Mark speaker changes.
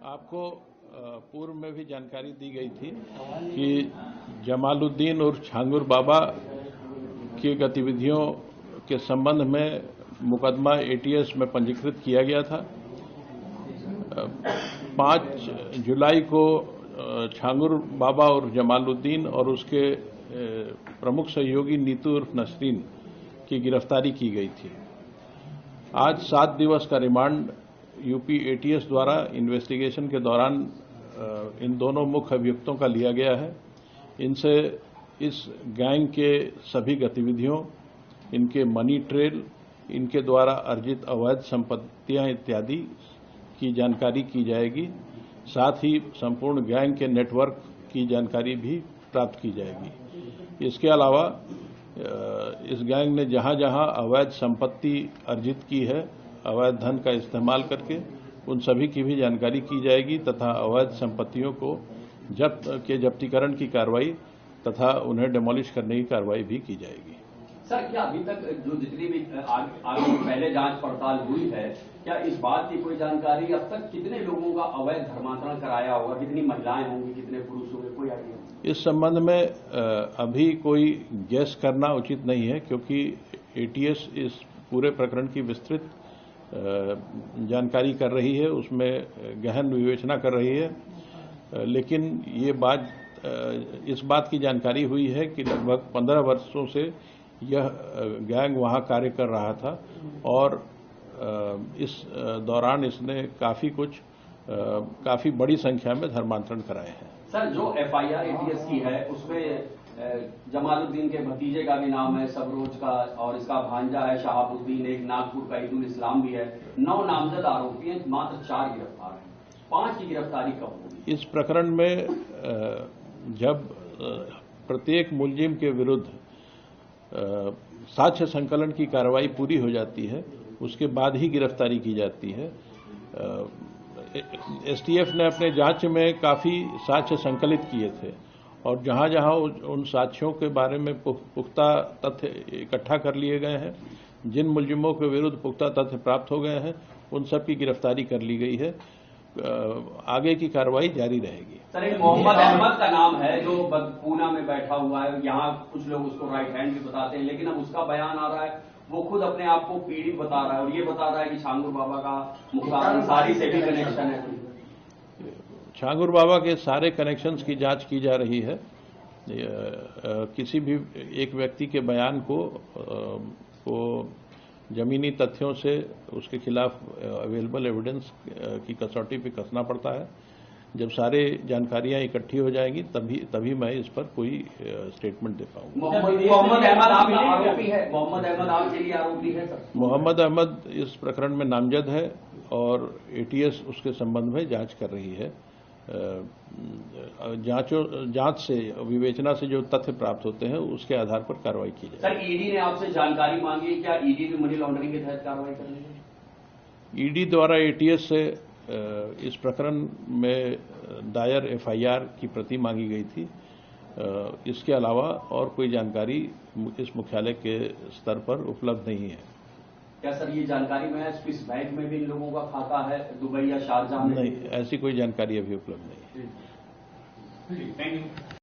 Speaker 1: आपको पूर्व में भी जानकारी दी गई थी कि जमालुद्दीन और छांगुर बाबा की गतिविधियों के संबंध में मुकदमा एटीएस में पंजीकृत किया गया था। 5 जुलाई को छांगुर बाबा और जमालुद्दीन और उसके प्रमुख सहयोगी नीतू उर्फ नसरीन की गिरफ्तारी की गई थी। आज 7 दिवस का रिमांड यूपी एटीएस द्वारा इन्वेस्टिगेशन के दौरान इन दोनों मुख्य अभियुक्तों का लिया गया है। इनसे इस गैंग के सभी गतिविधियों, इनके मनी ट्रेल, इनके द्वारा अर्जित अवैध संपत्तियां इत्यादि की जानकारी की जाएगी। साथ ही संपूर्ण गैंग के नेटवर्क की जानकारी भी प्राप्त की जाएगी। इसके अलावा इस गैंग ने जहां जहां अवैध संपत्ति अर्जित की है, अवैध धन का इस्तेमाल करके, उन सभी की भी जानकारी की जाएगी तथा अवैध संपत्तियों को जब्तीकरण की कार्रवाई तथा उन्हें डिमोलिश करने की कार्रवाई भी की जाएगी।
Speaker 2: सर, क्या अभी तक जो जितनी भी आगे पहले जांच पड़ताल हुई है, क्या इस बात की कोई जानकारी अब तक कितने लोगों का अवैध धर्मांतरण कराया होगा, कितनी महिलाएं होंगी, कितने पुरुष होंगे, कोई आइडिया?
Speaker 1: इस संबंध में अभी कोई गैस करना उचित नहीं है, क्योंकि एटीएस इस पूरे प्रकरण की विस्तृत जानकारी कर रही है, उसमें गहन विवेचना कर रही है। लेकिन ये इस बात की जानकारी हुई है कि लगभग 15 वर्षों से यह गैंग वहां कार्य कर रहा था और इस दौरान इसने काफी बड़ी संख्या में धर्मांतरण कराए हैं।
Speaker 2: सर, जो एफआईआर एटीएस की है उसमें जमालुद्दीन के भतीजे का भी नाम है, सबरोज का, और इसका भांजा है शहाबुद्दीन, एक नागपुर का ईदुल इस्लाम भी है। 9 नामजद आरोपी हैं, मात्र 4 गिरफ्तार हैं। 5 की गिरफ्तारी कब होगी?
Speaker 1: इस प्रकरण में जब प्रत्येक मुलजिम के विरुद्ध साक्ष्य संकलन की कार्रवाई पूरी हो जाती है, उसके बाद ही गिरफ्तारी की जाती है। एसटीएफ ने अपने जांच में काफी साक्ष्य संकलित किए थे और जहां जहां उन साक्ष्यों के बारे में पुख्ता तथ्य इकट्ठा कर लिए गए हैं, जिन मुलजिमों के विरुद्ध पुख्ता तथ्य प्राप्त हो गए हैं, उन सब की गिरफ्तारी कर ली गई है। आगे की कार्रवाई जारी रहेगी।
Speaker 2: सर, एक मोहम्मद अहमद का नाम है जो पूना में बैठा हुआ है, यहाँ कुछ लोग उसको राइट हैंड भी बताते हैं, लेकिन अब उसका बयान आ रहा है, वो खुद अपने आप को पीड़ित बता रहा है और ये बता रहा है कि छांगुर बाबा का मुख्तार अंसारी से भी कनेक्शन है।
Speaker 1: छांगुर बाबा के सारे कनेक्शंस की जांच की जा रही है। किसी भी एक व्यक्ति के बयान को जमीनी तथ्यों से उसके खिलाफ अवेलेबल एविडेंस की कसौटी पे कसना पड़ता है। जब सारे जानकारियां इकट्ठी हो जाएंगी तभी मैं इस पर कोई स्टेटमेंट दे पाऊंगा।
Speaker 2: मोहम्मद अहमद आरोपी है? मोहम्मद अहमद आपके लिए आरोपी है सर?
Speaker 1: मोहम्मद अहमद इस प्रकरण में नामजद है और एटीएस उसके संबंध में जांच कर रही है। जांच से, विवेचना से जो तथ्य प्राप्त होते हैं उसके आधार पर कार्रवाई की जाए।
Speaker 2: सर, ईडी ने आपसे जानकारी मांगी है, क्या ईडी भी मनी लॉन्ड्रिंग के तहत कार्रवाई कर रही है?
Speaker 1: ईडी द्वारा एटीएस से इस प्रकरण में दायर एफआईआर की प्रति मांगी गई थी। इसके अलावा और कोई जानकारी इस मुख्यालय के स्तर पर उपलब्ध नहीं है।
Speaker 2: क्या सर ये जानकारी में है स्विस बैंक में भी इन लोगों का खाता है, दुबई या शारजाह में?
Speaker 1: नहीं, ऐसी कोई जानकारी अभी उपलब्ध नहीं है।
Speaker 2: Thank you.